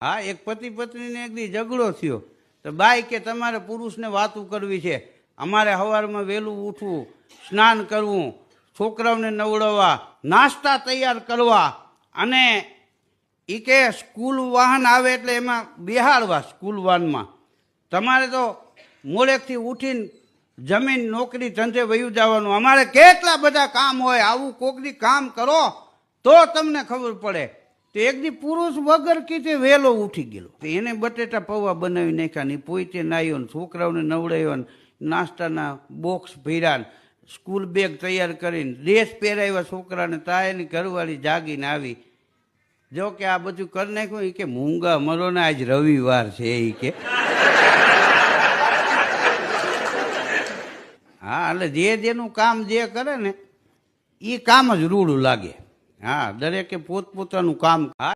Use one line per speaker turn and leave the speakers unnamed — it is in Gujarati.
હા, એક પતિ પત્નીને એક દી ઝઘડો થયો તો બાઈ કે તમારે પુરુષને વાતું કરવી છે, અમારે સવારમાં વહેલું ઉઠવું, સ્નાન કરવું, છોકરાઓને નવડાવવા, નાસ્તા તૈયાર કરવા અને એ કે સ્કૂલ વાહન આવે એટલે એમાં બેહાડવા સ્કૂલ વાહનમાં. તમારે તો મોડેકથી ઉઠીને જમીન નોકરી ધંધે વયું જવાનું, અમારે કેટલા બધા કામ હોય, આવું કોકથી કામ કરો તો તમને ખબર પડે. તો એક દી પુરુષ વગર કીધે વહેલો ઉઠી ગયેલો, તો એને બટેટા પૌવા બનાવી નાખ્યા ને પોતે નાહ્યો ને છોકરાઓને નવડાવ્યા ને નાસ્તાના બોક્સ ભર્યા ને સ્કૂલ બેગ તૈયાર કરીને ડ્રેસ પહેરાવ્યા છોકરાને. તા એની ઘરવાળી જાગીને આવી, જો કે આ બધું કરી નાખ્યું. એ કે મૂંગા મરો ને આજ રવિવાર છે એ કે. હા, એટલે જે જેનું કામ જે કરે ને એ કામ જ રૂડું લાગે. હા, દરેકે પોતપોતાનું કામ. હા.